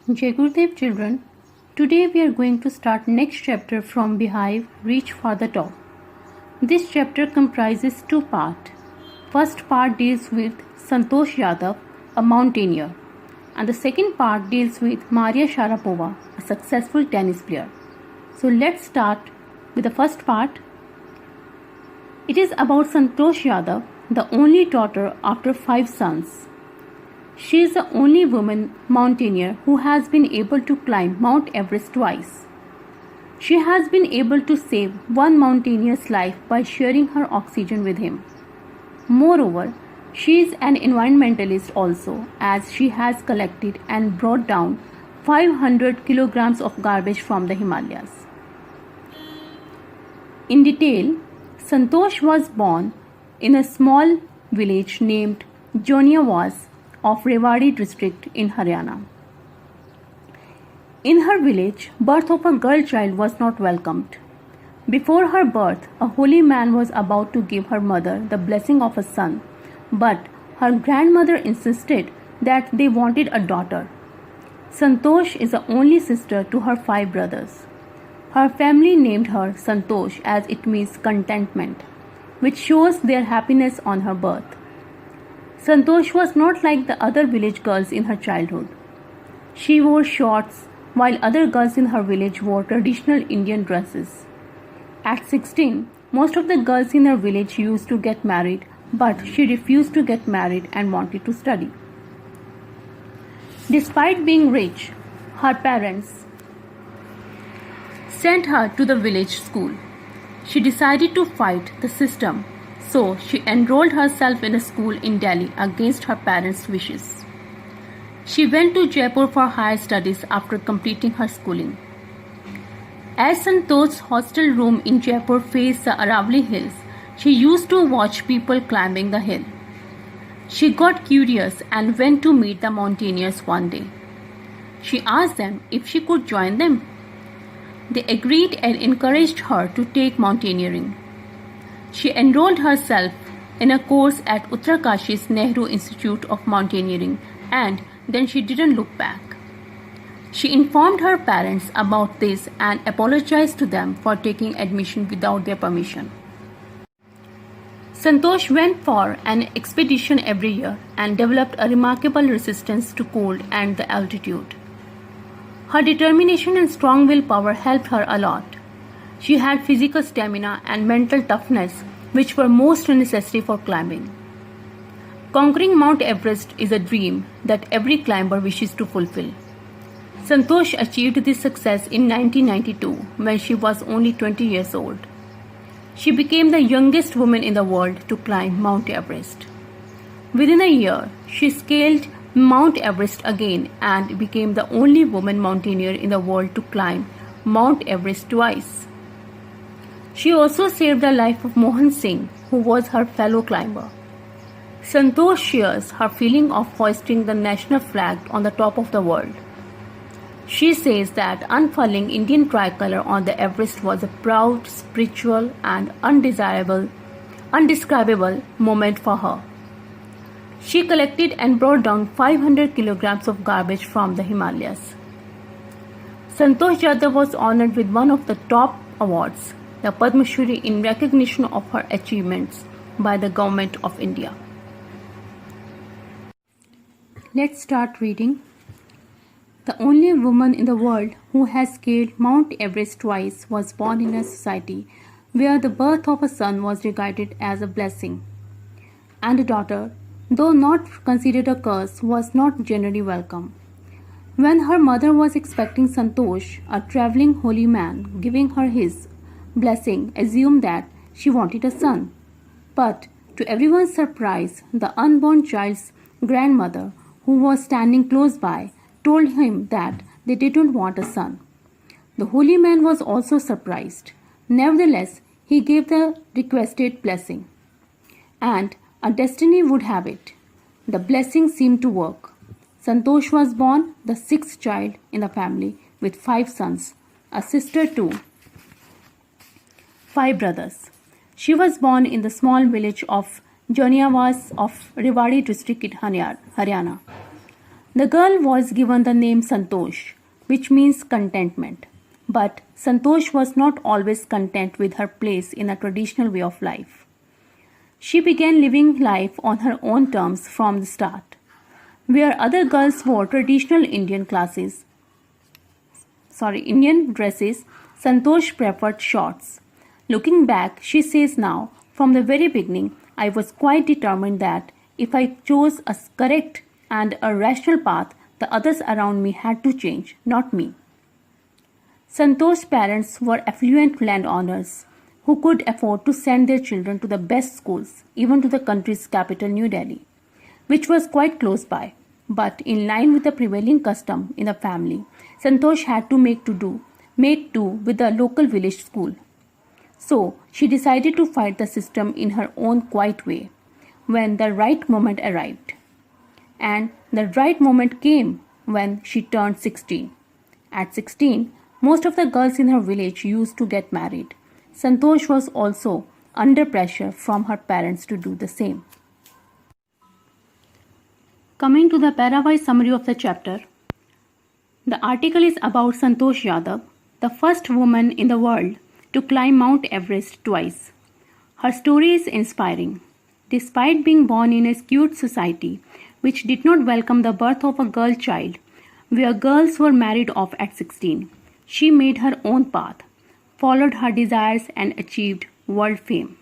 Jai Gurudev children, today we are going to start next chapter from Beehive Reach for the Top. This chapter comprises two parts. First part deals with Santosh Yadav, a mountaineer, and the second part deals with Maria Sharapova, a successful tennis player. So let's start with the first part. It is about Santosh Yadav, the only daughter after 5 sons. She is the only woman mountaineer who has been able to climb Mount Everest twice. She has been able to save one mountaineer's life by sharing her oxygen with him. Moreover, she is an environmentalist also, as she has collected and brought down 500 kilograms of garbage from the Himalayas. In detail, Santosh was born in a small village named Joniawaz of Rewari district in Haryana. In her village, birth of a girl child was not welcomed. Before her birth, a holy man was about to give her mother the blessing of a son, but her grandmother insisted that they wanted a daughter. Santosh is the only sister to her 5 brothers. Her family named her Santosh as it means contentment, which shows their happiness on her birth. Santosh was not like the other village girls in her childhood. She wore shorts while other girls in her village wore traditional Indian dresses. At 16, most of the girls in her village used to get married, but she refused to get married and wanted to study. Despite being rich, her parents sent her to the village school. She decided to fight the system, so she enrolled herself in a school in Delhi against her parents' wishes. She went to Jaipur for higher studies after completing her schooling. As Santosh's hostel room in Jaipur faced the Aravalli Hills, she used to watch people climbing the hill. She got curious and went to meet the mountaineers one day. She asked them if she could join them. They agreed and encouraged her to take mountaineering. She enrolled herself in a course at Uttarakashi's Nehru Institute of Mountaineering, and then she didn't look back. She informed her parents about this and apologized to them for taking admission without their permission. Santosh went for an expedition every year and developed a remarkable resistance to cold and the altitude. Her determination and strong willpower helped her a lot. She had physical stamina and mental toughness, which were most necessary for climbing. Conquering Mount Everest is a dream that every climber wishes to fulfill. Santosh achieved this success in 1992 when she was only 20 years old. She became the youngest woman in the world to climb Mount Everest. Within a year, she scaled Mount Everest again and became the only woman mountaineer in the world to climb Mount Everest twice. She also saved the life of Mohan Singh, who was her fellow climber. Santosh shares her feeling of hoisting the national flag on the top of the world. She says that unfurling Indian tricolour on the Everest was a proud, spiritual and undescribable moment for her. She collected and brought down 500 kilograms of garbage from the Himalayas. Santosh Yadav was honoured with one of the top awards, the Padma Shri, in recognition of her achievements by the Government of India. Let's start reading. The only woman in the world who has scaled Mount Everest twice was born in a society where the birth of a son was regarded as a blessing, and a daughter, though not considered a curse, was not generally welcome. When her mother was expecting Santosh, a travelling holy man giving her his blessing assumed that she wanted a son. But to everyone's surprise, the unborn child's grandmother, who was standing close by, told him that they didn't want a son. The holy man was also surprised. Nevertheless, he gave the requested blessing. And a destiny would have it. The blessing seemed to work. Santosh was born, the 6th child in the family, with 5 sons, a sister too, 5 brothers. She was born in the small village of Joniawaz of Rewari district in Haryana. The girl was given the name Santosh, which means contentment. But Santosh was not always content with her place in a traditional way of life. She began living life on her own terms from the start. Where other girls wore traditional Indian dresses, Santosh preferred shorts. Looking back, she says now, from the very beginning, I was quite determined that if I chose a correct and a rational path, the others around me had to change, not me. Santosh's parents were affluent landowners who could afford to send their children to the best schools, even to the country's capital, New Delhi, which was quite close by. But in line with the prevailing custom in the family, Santosh had to make do with the local village school. So she decided to fight the system in her own quiet way when the right moment arrived. And the right moment came when she turned 16. At 16, most of the girls in her village used to get married. Santosh was also under pressure from her parents to do the same. Coming to the para-wise summary of the chapter, the article is about Santosh Yadav, the first woman in the world to climb Mount Everest twice. Her story is inspiring. Despite being born in a skewed society which did not welcome the birth of a girl child, where girls were married off at 16, she made her own path, followed her desires and achieved world fame.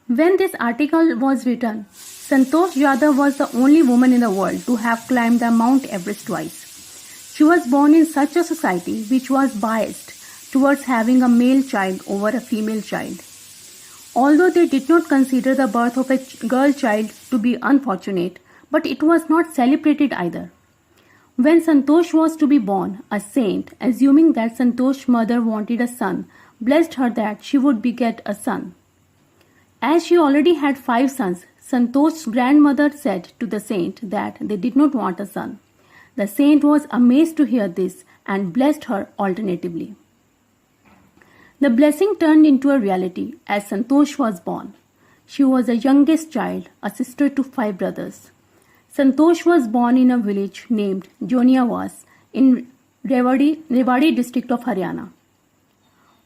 When this article was written, Santosh Yadav was the only woman in the world to have climbed the Mount Everest twice. She was born in such a society which was biased towards having a male child over a female child. Although they did not consider the birth of a girl child to be unfortunate, but it was not celebrated either. When Santosh was to be born, a saint, assuming that Santosh's mother wanted a son, blessed her that she would beget a son. As she already had 5 sons, Santosh's grandmother said to the saint that they did not want a son. The saint was amazed to hear this and blessed her alternatively. The blessing turned into a reality as Santosh was born. She was the youngest child, a sister to 5 brothers. Santosh was born in a village named Joniawas in Rewari district of Haryana.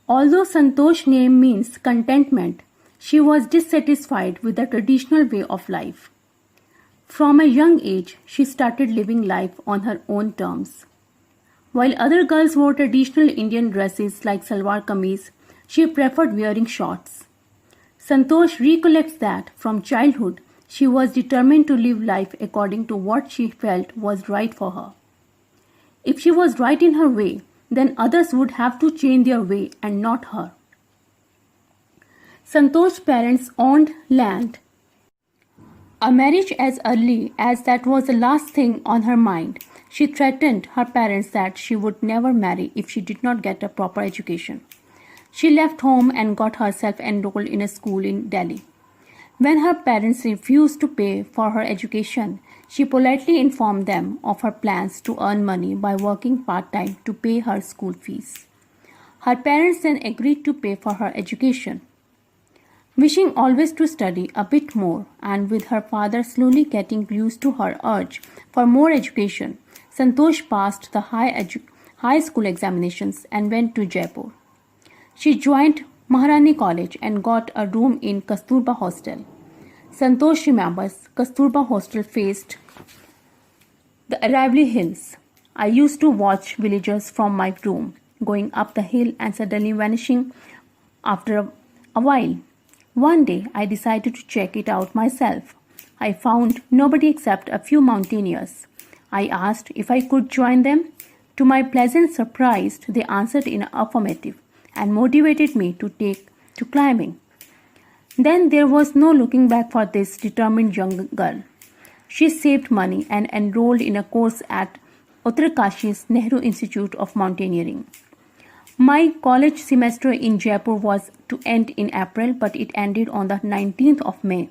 Although Santosh's name means contentment, she was dissatisfied with the traditional way of life. From a young age, she started living life on her own terms. While other girls wore traditional Indian dresses like salwar kameez, she preferred wearing shorts. Santosh recollects that from childhood, she was determined to live life according to what she felt was right for her. If she was right in her way, then others would have to change their way and not her. Santosh's parents owned land. A marriage as early as that was the last thing on her mind. She threatened her parents that she would never marry if she did not get a proper education. She left home and got herself enrolled in a school in Delhi. When her parents refused to pay for her education, she politely informed them of her plans to earn money by working part-time to pay her school fees. Her parents then agreed to pay for her education. Wishing always to study a bit more and with her father slowly getting used to her urge for more education, Santosh passed the high school examinations and went to Jaipur. She joined Maharani College and got a room in Kasturba Hostel. Santosh remembers Kasturba Hostel faced the Aravalli Hills. I used to watch villagers from my room going up the hill and suddenly vanishing after a while. One day, I decided to check it out myself. I found nobody except a few mountaineers. I asked if I could join them. To my pleasant surprise, they answered in the affirmative and motivated me to take to climbing. Then there was no looking back for this determined young girl. She saved money and enrolled in a course at Uttarkashi's Nehru Institute of Mountaineering. My college semester in Jaipur was to end in April, but it ended on the 19th of May.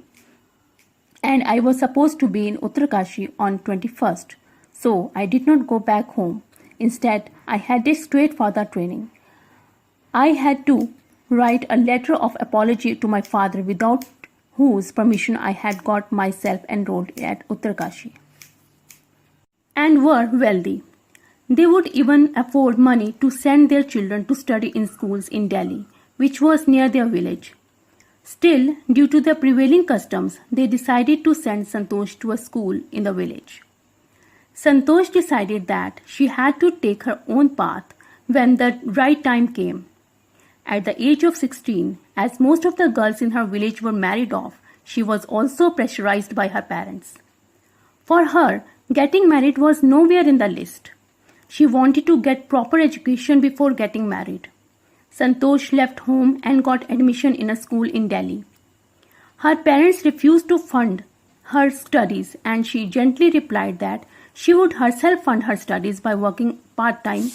And I was supposed to be in Uttarkashi on 21st. So I did not go back home. Instead, I headed straight for the training. I had to write a letter of apology to my father without whose permission I had got myself enrolled at Uttarkashi. and were wealthy. They would even afford money to send their children to study in schools in Delhi, which was near their village. Still, due to the prevailing customs, they decided to send Santosh to a school in the village. Santosh decided that she had to take her own path when the right time came. At the age of 16, as most of the girls in her village were married off, she was also pressurized by her parents. For her, getting married was nowhere in the list. She wanted to get proper education before getting married. Santosh left home and got admission in a school in Delhi. Her parents refused to fund her studies and she gently replied that she would herself fund her studies by working part-time.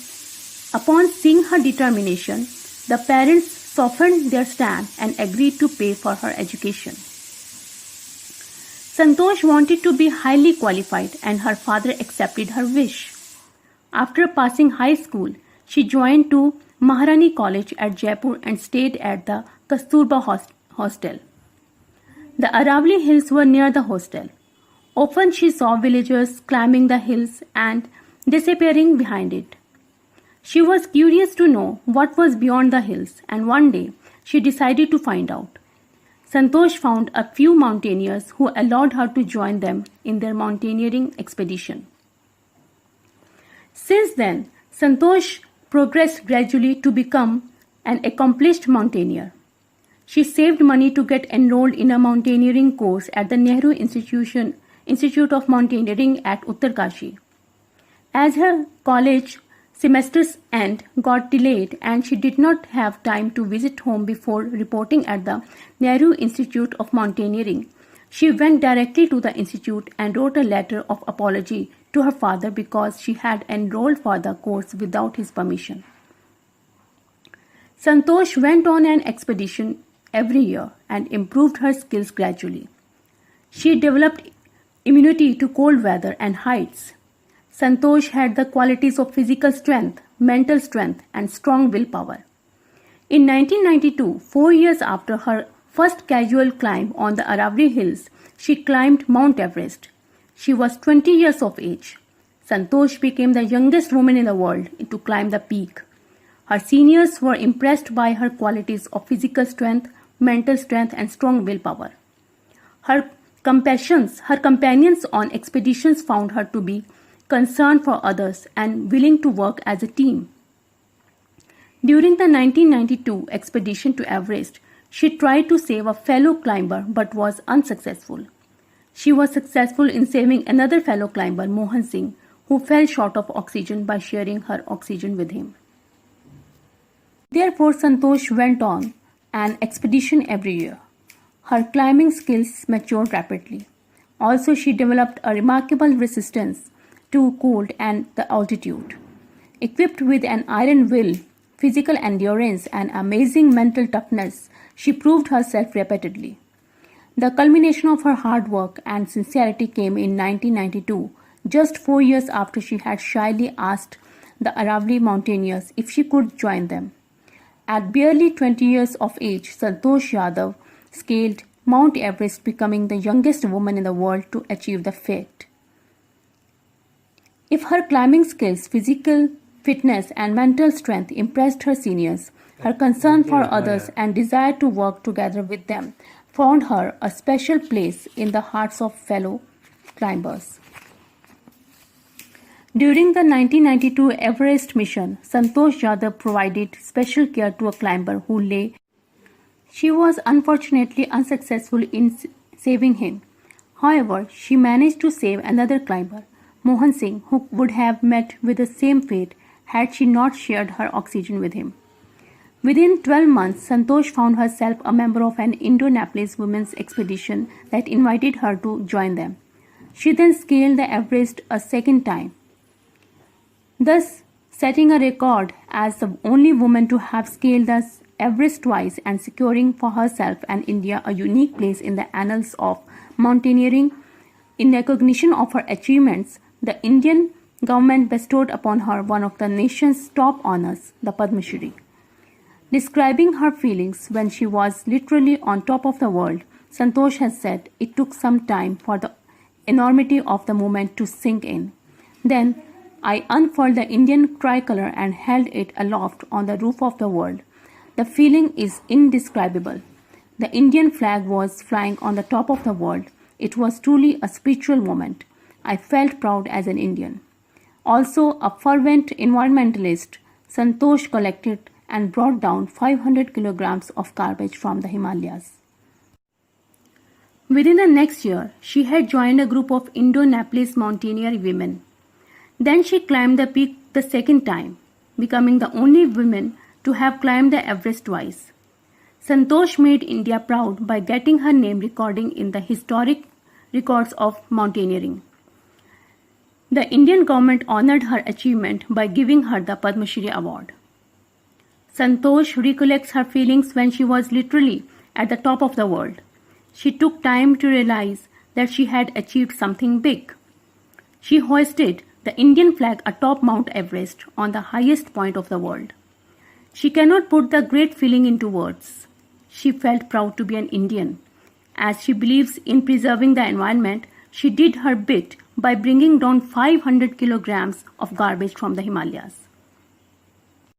Upon seeing her determination, the parents softened their stand and agreed to pay for her education. Santosh wanted to be highly qualified and her father accepted her wish. After passing high school, she joined to Maharani College at Jaipur and stayed at the Kasturba hostel. The Aravalli Hills were near the hostel. Often she saw villagers climbing the hills and disappearing behind it. She was curious to know what was beyond the hills, and one day she decided to find out. Santosh found a few mountaineers who allowed her to join them in their mountaineering expedition. Since then, Santosh progressed gradually to become an accomplished mountaineer. She saved money to get enrolled in a mountaineering course at the Nehru Institute of Mountaineering at Uttarkashi. As her college semester's end got delayed and she did not have time to visit home before reporting at the Nehru Institute of Mountaineering, she went directly to the institute and wrote a letter of apology to her father because she had enrolled for the course without his permission. Santosh went on an expedition every year and improved her skills gradually. She developed immunity to cold weather and heights. Santosh had the qualities of physical strength, mental strength, and strong willpower. In 1992, 4 years after her first casual climb on the Aravalli Hills, she climbed Mount Everest. She was 20 years of age. Santosh became the youngest woman in the world to climb the peak. Her seniors were impressed by her qualities of physical strength, mental strength, and strong willpower. Her companions on expeditions found her to be concerned for others and willing to work as a team. During the 1992 expedition to Everest, she tried to save a fellow climber but was unsuccessful. She was successful in saving another fellow climber, Mohan Singh, who fell short of oxygen by sharing her oxygen with him. Therefore, Santosh went on an expedition every year. Her climbing skills matured rapidly. Also, she developed a remarkable resistance to cold and the altitude. Equipped with an iron will, physical endurance, and amazing mental toughness, she proved herself repeatedly. The culmination of her hard work and sincerity came in 1992, just 4 years after she had shyly asked the Aravalli mountaineers if she could join them. At barely 20 years of age, Santosh Yadav scaled Mount Everest, becoming the youngest woman in the world to achieve the feat. If her climbing skills, physical fitness, and mental strength impressed her seniors, her concern for others and desire to work together with them found her a special place in the hearts of fellow climbers. During the 1992 Everest mission, Santosh Yadav provided special care to a climber who lay. She was unfortunately unsuccessful in saving him. However, she managed to save another climber, Mohan Singh, who would have met with the same fate had she not shared her oxygen with him. Within 12 months, Santosh found herself a member of an Indo-Nepalese women's expedition that invited her to join them. She then scaled the Everest a second time, thus setting a record as the only woman to have scaled the Everest twice and securing for herself and India a unique place in the annals of mountaineering. In recognition of her achievements, the Indian government bestowed upon her one of the nation's top honors, the Padma Shri. Describing her feelings when she was literally on top of the world, Santosh has said it took some time for the enormity of the moment to sink in. Then I unfurled the Indian tricolor and held it aloft on the roof of the world. The feeling is indescribable. The Indian flag was flying on the top of the world. It was truly a spiritual moment. I felt proud as an Indian. Also, a fervent environmentalist, Santosh collected and brought down 500 kilograms of garbage from the Himalayas. Within the next year, she had joined a group of Indo-Nepalese mountaineer women. Then she climbed the peak the second time, becoming the only woman to have climbed the Everest twice. Santosh made India proud by getting her name recording in the historic records of mountaineering. The Indian government honored her achievement by giving her the Padma Shri award. Santosh recollects her feelings when she was literally at the top of the world. She took time to realize that she had achieved something big. She hoisted the Indian flag atop Mount Everest on the highest point of the world. She cannot put the great feeling into words. She felt proud to be an Indian. As she believes in preserving the environment, she did her bit by bringing down 500 kilograms of garbage from the Himalayas.